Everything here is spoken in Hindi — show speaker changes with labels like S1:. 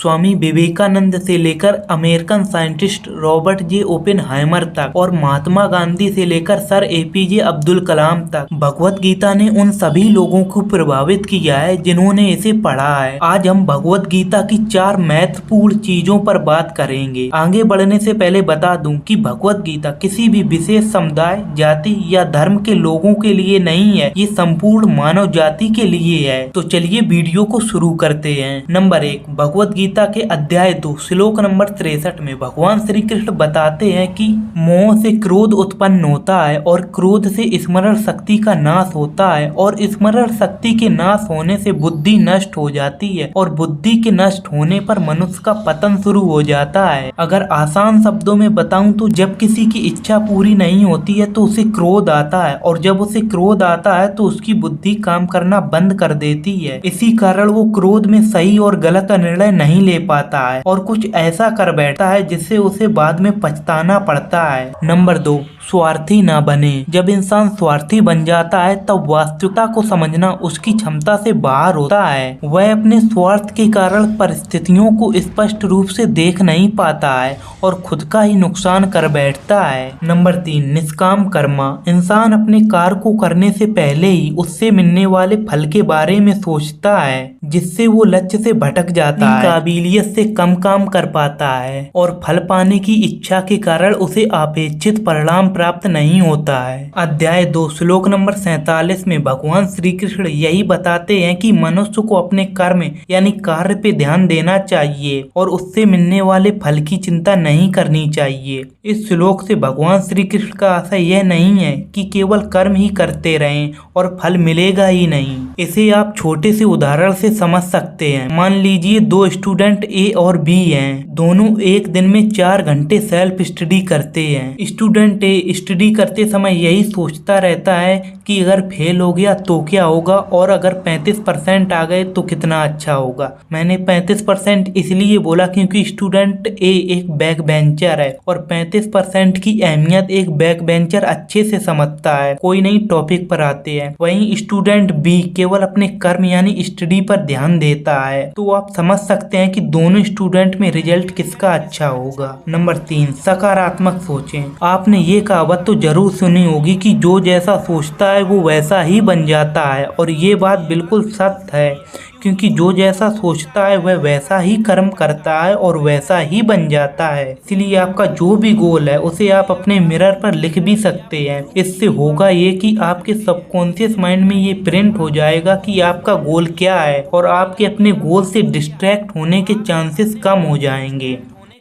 S1: स्वामी विवेकानंद से लेकर अमेरिकन साइंटिस्ट रॉबर्ट जे ओपेनहाइमर तक और महात्मा गांधी से लेकर सर एपीजे अब्दुल कलाम तक भगवत गीता ने उन सभी लोगों को प्रभावित किया है जिन्होंने इसे पढ़ा है। आज हम भगवत गीता की 4 महत्वपूर्ण चीजों पर बात करेंगे। आगे बढ़ने से पहले बता दूं कि भगवत गीता किसी भी विशेष समुदाय, जाति या धर्म के लोगों के लिए नहीं है, ये संपूर्ण मानव जाति के लिए है। तो चलिए वीडियो को शुरू करते हैं। नंबर 1, भगवत गीता के अध्याय 2 श्लोक नंबर 63 में भगवान श्री कृष्ण बताते हैं कि मोह से क्रोध उत्पन्न होता है और क्रोध से स्मरण शक्ति का नाश होता है और स्मरण शक्ति के नाश होने से बुद्धि नष्ट हो जाती है और बुद्धि के नष्ट होने पर मनुष्य का पतन शुरू हो जाता है। अगर आसान शब्दों में बताऊं तो जब किसी की इच्छा पूरी नहीं होती है तो उसे क्रोध आता है और जब उसे क्रोध आता है तो उसकी बुद्धि काम करना बंद कर देती है। इसी कारण वो क्रोध में सही और गलत निर्णय नहीं ले पाता है और कुछ ऐसा कर बैठता है जिससे उसे बाद में पछताना पड़ता है। नंबर 2, स्वार्थी ना बने। जब इंसान स्वार्थी बन जाता है तब वास्तविकता को समझना उसकी क्षमता से बाहर होता है। वह अपने स्वार्थ के कारण परिस्थितियों को स्पष्ट रूप से देख नहीं पाता है और खुद का ही नुकसान कर बैठता है। नंबर 3, निष्काम कर्मा। इंसान अपने कार्य को करने से पहले ही उससे मिलने वाले फल के बारे में सोचता है जिससे वो लक्ष्य से भटक जाता है, काबिलियत से कम काम कर पाता है और फल पाने की इच्छा के कारण उसे अपेक्षित परिणाम प्राप्त नहीं होता है। अध्याय 2 श्लोक नंबर 47 में भगवान श्री कृष्ण यही बताते हैं कि मनुष्य को अपने कर्म यानी कार्य पे ध्यान देना चाहिए और उससे मिलने वाले फल की चिंता नहीं करनी चाहिए। इस श्लोक से भगवान श्री कृष्ण का आशय यह नहीं है कि केवल कर्म ही करते रहें और फल मिलेगा ही नहीं। इसे आप छोटे से उदाहरण से समझ सकते हैं। मान लीजिए 2 स्टूडेंट ए और बी हैं। दोनों एक दिन में 4 घंटे सेल्फ स्टडी करते हैं। स्टूडेंट ए स्टडी करते समय यही सोचता रहता है कि अगर फेल हो गया तो क्या होगा और अगर 35% आ गए तो कितना अच्छा होगा। मैंने 35% इसलिए बोला क्योंकि स्टूडेंट ए एक बैक बेंचर है और 35% की अहमियत एक बैक बेंचर अच्छे से समझता है। कोई नई टॉपिक पर आते हैं। वहीं स्टूडेंट बी केवल अपने कर्म यानी स्टडी पर ध्यान देता है। तो आप समझ सकते हैं कि दोनों स्टूडेंट में रिजल्ट किसका अच्छा होगा। नंबर 3, सकारात्मक सोचें। आपने ये कहावत तो जरूर सुनी होगी कि जो जैसा सोचता है वो वैसा ही बन जाता है और ये बात बिल्कुल सत्य है क्योंकि जो जैसा सोचता है वह वैसा ही कर्म करता है और वैसा ही बन जाता है। इसलिए आपका जो भी गोल है उसे आप अपने मिरर पर लिख भी सकते हैं। इससे होगा ये कि आपके सबकॉन्शियस माइंड में ये प्रिंट हो जाएगा कि आपका गोल क्या है और आपके अपने गोल से डिस्ट्रैक्ट होने के चांसेस कम हो जाएंगे।